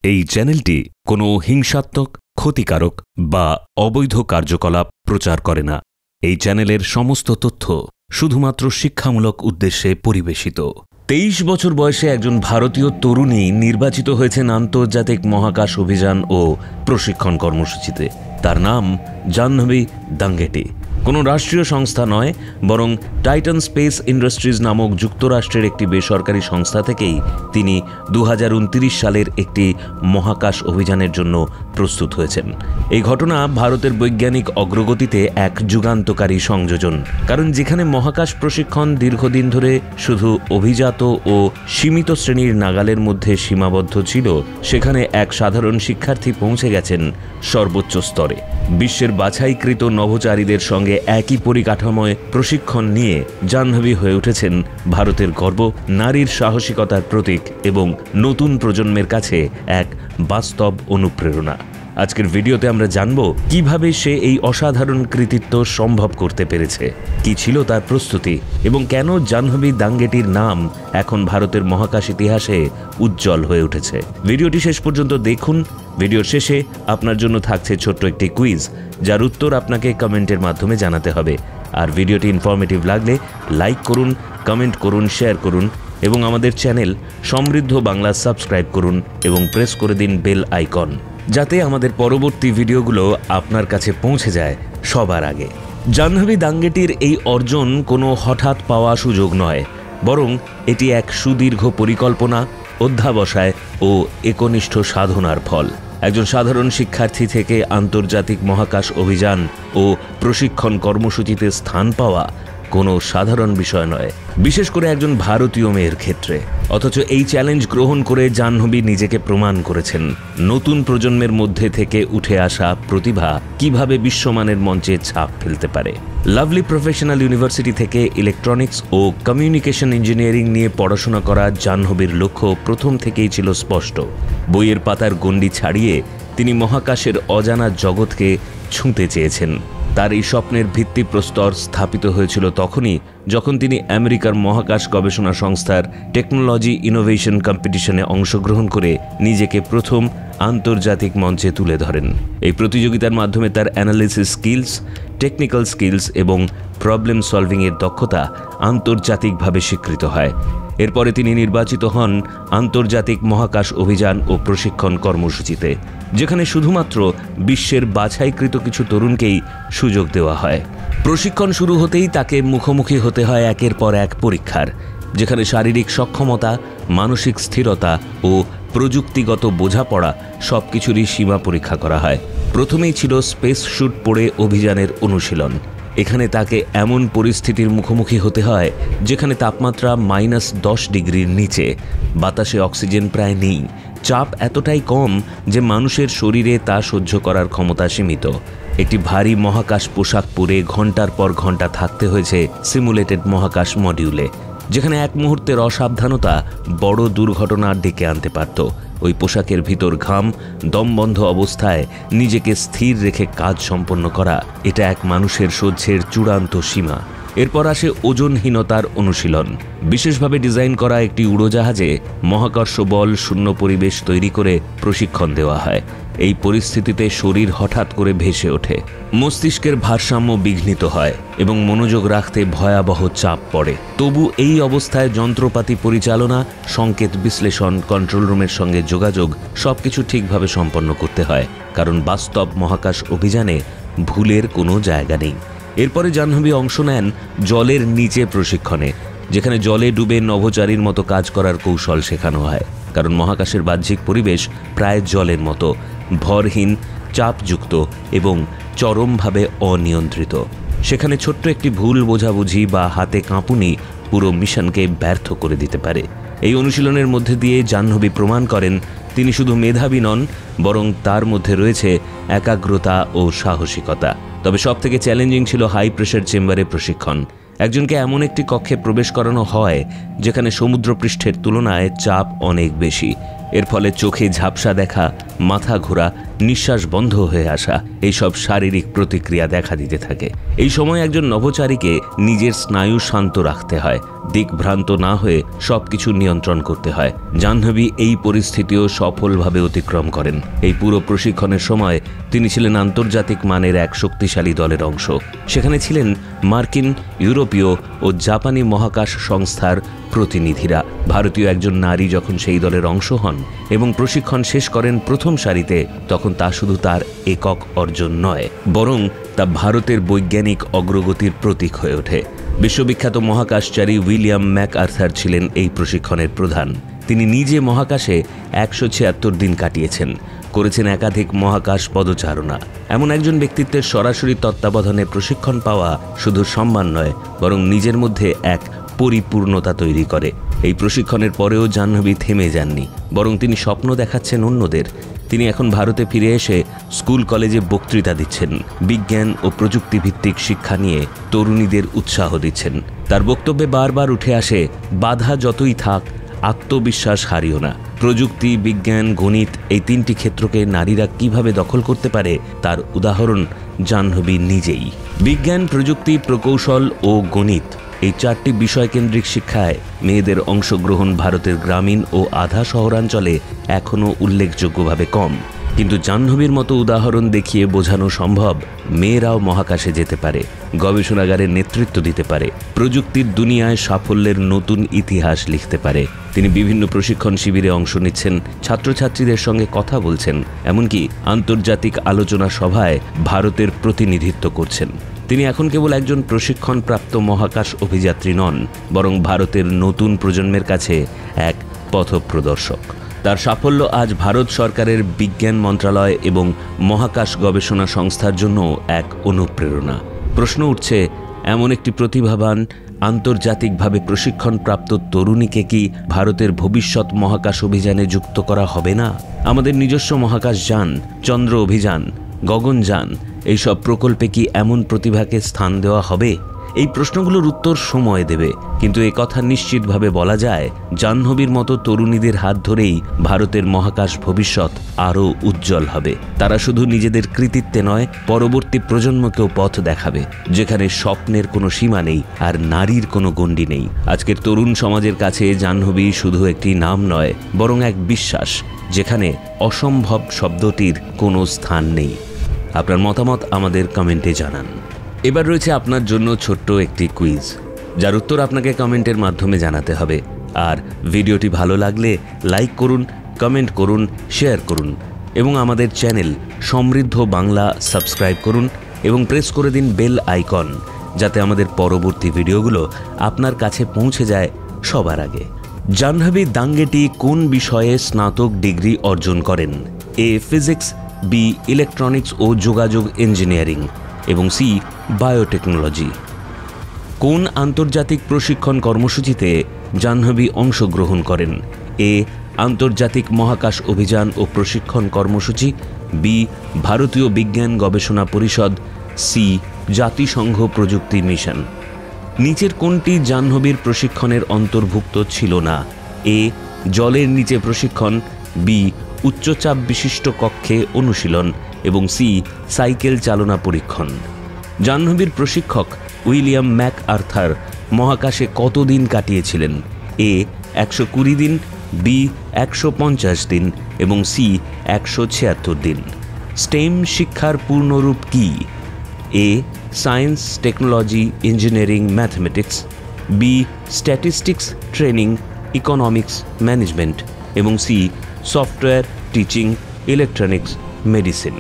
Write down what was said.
এই চ্যানেলটি কোনো হিংসাত্মক, ক্ষতিকারক বা অবৈধ কার্যকলাপ প্রচার করে না। এই চ্যানেলের সমস্ত তথ্য শুধুমাত্র শিক্ষামূলক উদ্দেশ্যে পরিবেশিত। 23 বছর বয়সে একজন ভারতীয় তরুণী নির্বাচিত হয়েছেন আন্তর্জাতিক মহাকাশ অভিযান ও প্রশিক্ষণ কর্মসূচিতে। তার নাম জাহ্নবী দাঙ্গেটি। কোনো রাষ্ট্রীয় সংস্থা নয়, বরং টাইটান স্পেস ইন্ডাস্ট্রিজ নামক যুক্তরাষ্ট্রের একটি বেসরকারি সংস্থা থেকেই তিনি 2029 সালের একটি মহাকাশ অভিযানের জন্য প্রস্তুত হয়েছেন। এই ঘটনা ভারতের বৈজ্ঞানিক অগ্রগতিতে এক যুগান্তকারী সংযোজন। কারণ যেখানে মহাকাশ প্রশিক্ষণ দীর্ঘদিন ধরে শুধু অভিজাত ও সীমিত শ্রেণীর নাগালের মধ্যে সীমাবদ্ধ ছিল, সেখানে এক সাধারণ শিক্ষার্থী পৌঁছে গেছেন সর্বোচ্চ স্তরে। বিশ্বের বাছাইকৃত নভোচারীদের সঙ্গে একই পরিকাঠামোয় প্রশিক্ষণ নিয়ে জাহ্নবী হয়ে উঠেছেন ভারতের গর্ব, নারীর সাহসিকতার প্রতীক এবং নতুন প্রজন্মের কাছে এক বাস্তব অনুপ্রেরণা। আজকের ভিডিওতে আমরা জানব কিভাবে সে এই অসাধারণ কৃতিত্ব সম্ভব করতে পেরেছে, কি ছিল তার প্রস্তুতি এবং কেন জাহ্নবী দাঙ্গেটির নাম এখন ভারতের মহাকাশ ইতিহাসে উজ্জ্বল হয়ে উঠেছে। ভিডিওটি শেষ পর্যন্ত দেখুন। ভিডিওর শেষে আপনার জন্য থাকছে ছোট্ট একটি কুইজ, যার উত্তর আপনাকে কমেন্টের মাধ্যমে জানাতে হবে। আর ভিডিওটি ইনফরমেটিভ লাগলে লাইক করুন, কমেন্ট করুন, শেয়ার করুন এবং আমাদের চ্যানেল সমৃদ্ধ বাংলা সাবস্ক্রাইব করুন এবং প্রেস করে দিন বেল আইকন, যাতে আমাদের পরবর্তী ভিডিওগুলো আপনার কাছে পৌঁছে যায় সবার আগে। জাহ্নবী দাঙ্গেটির এই অর্জন কোনো হঠাৎ পাওয়া সুযোগ নয়, বরং এটি এক সুদীর্ঘ পরিকল্পনা, অধ্যাবসায় ও একনিষ্ঠ সাধনার ফল। একজন সাধারণ শিক্ষার্থী থেকে আন্তর্জাতিক মহাকাশ অভিযান ও প্রশিক্ষণ কর্মসূচিতে স্থান পাওয়া কোনো সাধারণ বিষয় নয়, বিশেষ করে একজন ভারতীয় মেয়ের ক্ষেত্রে। অথচ এই চ্যালেঞ্জ গ্রহণ করে জাহ্নবী নিজেকে প্রমাণ করেছেন নতুন প্রজন্মের মধ্যে থেকে উঠে আসা প্রতিভা কিভাবে বিশ্বমানের মঞ্চে ছাপ ফেলতে পারে। লাভলি প্রফেশনাল ইউনিভার্সিটি থেকে ইলেকট্রনিক্স ও কমিউনিকেশন ইঞ্জিনিয়ারিং নিয়ে পড়াশোনা করা জাহ্নবীর লক্ষ্য প্রথম থেকেই ছিল স্পষ্ট। বইয়ের পাতার গণ্ডি ছাড়িয়ে তিনি মহাকাশের অজানা জগৎকে ছুঁতে চেয়েছেন। তার এই স্বপ্নের ভিত্তিপ্রস্তর স্থাপিত হয়েছিল তখনই যখন তিনি আমেরিকার মহাকাশ গবেষণা সংস্থার টেকনোলজি ইনোভেশন কম্পিটিশনে অংশগ্রহণ করে নিজেকে প্রথম আন্তর্জাতিক মঞ্চে তুলে ধরেন। এই প্রতিযোগিতার মাধ্যমে তার অ্যানালিসিস স্কিলস, টেকনিক্যাল স্কিলস এবং প্রবলেম সলভিংয়ের দক্ষতা আন্তর্জাতিকভাবে স্বীকৃত হয়। এরপরে তিনি নির্বাচিত হন আন্তর্জাতিক মহাকাশ অভিযান ও প্রশিক্ষণ কর্মসূচিতে, যেখানে শুধুমাত্র বিশ্বের বাছাইকৃত কিছু তরুণকেই সুযোগ দেওয়া হয়। প্রশিক্ষণ শুরু হতেই তাকে মুখোমুখি হতে হয় একের পর এক পরীক্ষার, যেখানে শারীরিক সক্ষমতা, মানসিক স্থিরতা ও প্রযুক্তিগত বোঝাপড়া সবকিছুরই সীমা পরীক্ষা করা হয়। প্রথমেই ছিল স্পেস স্যুট পরে অভিযানের অনুশীলন। এখানে তাকে এমন পরিস্থিতির মুখোমুখি হতে হয় যেখানে তাপমাত্রা -10 ডিগ্রির নিচে, বাতাসে অক্সিজেন প্রায় নেই, চাপ এতটাই কম যে মানুষের শরীরে তা সহ্য করার ক্ষমতা সীমিত। একটি ভারী মহাকাশ পোশাক পরে ঘন্টার পর ঘন্টা থাকতে হয়েছে সিমুলেটেড মহাকাশ মডিউলে, যেখানে এক মুহূর্তের অসাবধানতা বড় দুর্ঘটনা ডেকে আনতে পারত। ওই পোশাকের ভিতর ঘাম, দমবন্ধ অবস্থায় নিজেকে স্থির রেখে কাজ সম্পন্ন করা, এটা এক মানুষের সহ্যের চূড়ান্ত সীমা। এরপর আসে ওজনহীনতার অনুশীলন। বিশেষভাবে ডিজাইন করা একটি উড়োজাহাজে মহাকর্ষ বল শূন্য পরিবেশ তৈরি করে প্রশিক্ষণ দেওয়া হয়। এই পরিস্থিতিতে শরীর হঠাৎ করে ভেসে ওঠে, মস্তিষ্কের ভারসাম্য বিঘ্নিত হয় এবং মনোযোগ রাখতে ভয়াবহ চাপ পড়ে। তবু এই অবস্থায় যন্ত্রপাতি পরিচালনা, সংকেত বিশ্লেষণ, কন্ট্রোল রুমের সঙ্গে যোগাযোগ সবকিছু ঠিকভাবে সম্পন্ন করতে হয়, কারণ বাস্তব মহাকাশ অভিযানে ভুলের কোনো জায়গা নেই। এরপরে জাহ্নবী অংশ নেন জলের নিচে প্রশিক্ষণে, যেখানে জলে ডুবে নভোচারীর মতো কাজ করার কৌশল শেখানো হয়। কারণ মহাকাশের বাহ্যিক পরিবেশ প্রায় জলের মতো, ভরহীন, চাপযুক্ত এবং চরমভাবে অনিয়ন্ত্রিত। সেখানে ছোট্ট একটি ভুল বোঝাবুঝি বা হাতে কাঁপুনি পুরো মিশনকে ব্যর্থ করে দিতে পারে। এই অনুশীলনের মধ্যে দিয়ে জাহ্নবী প্রমাণ করেন তিনি শুধু মেধাবী নন, বরং তার মধ্যে রয়েছে একাগ্রতা ও সাহসিকতা। তবে সবথেকে চ্যালেঞ্জিং ছিল হাই প্রেশার চেম্বারে প্রশিক্ষণ। একজনকে এমন একটি কক্ষে প্রবেশ করানো হয় যেখানে সমুদ্রপৃষ্ঠের তুলনায় চাপ অনেক বেশি। এর ফলে চোখে ঝাপসা দেখা, মাথা ঘোরা, নিঃশ্বাস বন্ধ হয়ে আসা এইসব শারীরিক প্রতিক্রিয়া দেখা দিতে থাকে। এই সময় একজন নভোচারীকে নিজের স্নায়ু শান্ত রাখতে হয়, দিকভ্রান্ত না হয়ে সবকিছু নিয়ন্ত্রণ করতে হয়। জাহ্নবী এই পরিস্থিতিও সফলভাবে অতিক্রম করেন। এই পুরো প্রশিক্ষণের সময় তিনি ছিলেন আন্তর্জাতিক মানের এক শক্তিশালী দলের অংশ। সেখানে ছিলেন মার্কিন, ইউরোপীয় ও জাপানি মহাকাশ সংস্থার প্রতিনিধিরা। ভারতীয় একজন নারী যখন সেই দলের অংশ হন এবং প্রশিক্ষণ শেষ করেন প্রথম সারিতে, তখন তা শুধু তার একক অর্জন নয়, বরং তা ভারতের বৈজ্ঞানিক অগ্রগতির প্রতীক হয়ে ওঠে। বিশ্ববিখ্যাত মহাকাশচারী উইলিয়াম ম্যাকআর্থার ছিলেন এই প্রশিক্ষণের প্রধান। তিনি নিজে মহাকাশে 176 দিন কাটিয়েছেন, করেছেন একাধিক মহাকাশ পদচারণা। এমন একজন ব্যক্তিত্বের সরাসরি তত্ত্বাবধানে প্রশিক্ষণ পাওয়া শুধু সম্মান নয়, বরং নিজের মধ্যে এক পরিপূর্ণতা তৈরি করে। এই প্রশিক্ষণের পরেও জাহ্নবী থেমে যাননি, বরং তিনি স্বপ্ন দেখাচ্ছেন অন্যদের। তিনি এখন ভারতে ফিরে এসে স্কুল কলেজে বক্তৃতা দিচ্ছেন, বিজ্ঞান ও প্রযুক্তিভিত্তিক শিক্ষা নিয়ে তরুণীদের উৎসাহ দিচ্ছেন। তার বক্তব্যে বারবার উঠে আসে, বাধা যতই থাক, আত্মবিশ্বাস হারিও না। প্রযুক্তি, বিজ্ঞান, গণিত এই তিনটি ক্ষেত্রকে নারীরা কিভাবে দখল করতে পারে তার উদাহরণ জাহ্নবী নিজেই। বিজ্ঞান, প্রযুক্তি, প্রকৌশল ও গণিত এই 4টি বিষয়কেন্দ্রিক শিক্ষায় মেয়েদের অংশগ্রহণ ভারতের গ্রামীণ ও আধা শহরাঞ্চলে এখনও উল্লেখযোগ্যভাবে কম। কিন্তু জাহ্নবীর মতো উদাহরণ দেখিয়ে বোঝানো সম্ভব, মেয়েরাও মহাকাশে যেতে পারে, গবেষণাগারের নেতৃত্ব দিতে পারে, প্রযুক্তির দুনিয়ায় সাফল্যের নতুন ইতিহাস লিখতে পারে। তিনি বিভিন্ন প্রশিক্ষণ শিবিরে অংশ নিচ্ছেন, ছাত্রছাত্রীদের সঙ্গে কথা বলছেন, এমনকি আন্তর্জাতিক আলোচনা সভায় ভারতের প্রতিনিধিত্ব করছেন। তিনি এখন কেবল একজন প্রশিক্ষণপ্রাপ্ত মহাকাশ অভিযাত্রী নন, বরং ভারতের নতুন প্রজন্মের কাছে এক পথপ্রদর্শক। তার সাফল্য আজ ভারত সরকারের বিজ্ঞান মন্ত্রণালয় এবং মহাকাশ গবেষণা সংস্থার জন্য এক অনুপ্রেরণা। প্রশ্ন উঠছে, এমন একটি প্রতিভাবান, আন্তর্জাতিকভাবে প্রশিক্ষণপ্রাপ্ত তরুণীকে কি ভারতের ভবিষ্যৎ মহাকাশ অভিযানে যুক্ত করা হবে না? আমাদের নিজস্ব মহাকাশ যান, চন্দ্র অভিযান, গগনযান এইসব প্রকল্পে কি এমন প্রতিভাকে স্থান দেওয়া হবে? এই প্রশ্নগুলোর উত্তর সময় দেবে, কিন্তু একথা নিশ্চিতভাবে বলা যায়, জাহ্নবীর মতো তরুণীদের হাত ধরেই ভারতের মহাকাশ ভবিষ্যৎ আরও উজ্জ্বল হবে। তারা শুধু নিজেদের কৃতিত্বে নয়, পরবর্তী প্রজন্মকেও পথ দেখাবে, যেখানে স্বপ্নের কোনো সীমা নেই আর নারীর কোনো গণ্ডি নেই। আজকের তরুণ সমাজের কাছে জাহ্নবী শুধু একটি নাম নয়, বরং এক বিশ্বাস, যেখানে অসম্ভব শব্দটির কোনো স্থান নেই। আপনার মতামত আমাদের কমেন্টে জানান। এবার রয়েছে আপনার জন্য ছোট্ট একটি কুইজ, যার উত্তর আপনাকে কমেন্টের মাধ্যমে জানাতে হবে। আর ভিডিওটি ভালো লাগলে লাইক করুন, কমেন্ট করুন, শেয়ার করুন এবং আমাদের চ্যানেল সমৃদ্ধ বাংলা সাবস্ক্রাইব করুন এবং প্রেস করে দিন বেল আইকন, যাতে আমাদের পরবর্তী ভিডিওগুলো আপনার কাছে পৌঁছে যায় সবার আগে। জাহ্নবী দাঙ্গেটি কোন বিষয়ে স্নাতক ডিগ্রি অর্জন করেন? এ ফিজিক্স, বি ইলেকট্রনিক্স ও যোগাযোগ ইঞ্জিনিয়ারিং এবং সি বায়োটেকনোলজি। কোন আন্তর্জাতিক প্রশিক্ষণ কর্মসূচিতে জাহ্নবী অংশগ্রহণ করেন? এ আন্তর্জাতিক মহাকাশ অভিযান ও প্রশিক্ষণ কর্মসূচি, বি ভারতীয় বিজ্ঞান গবেষণা পরিষদ, সি জাতিসংঘ প্রযুক্তি মিশন। নিচের কোনটি জাহ্নবীর প্রশিক্ষণের অন্তর্ভুক্ত ছিল না? এ জলের নিচে প্রশিক্ষণ, বি উচ্চচাপ বিশিষ্ট কক্ষে অনুশীলন এবং সি সাইকেল চালনা পরীক্ষণ। জাহ্নবীর প্রশিক্ষক উইলিয়াম ম্যাকআর্থার মহাকাশে কতদিন কাটিয়েছিলেন? এ 120 দিন, বি 150 দিন এবং সি 176 দিন। স্টেম শিক্ষার পূর্ণরূপ কি? A science, technology, engineering, mathematics, B statistics, training, economics, management এবং C software, teaching, electronics, medicine.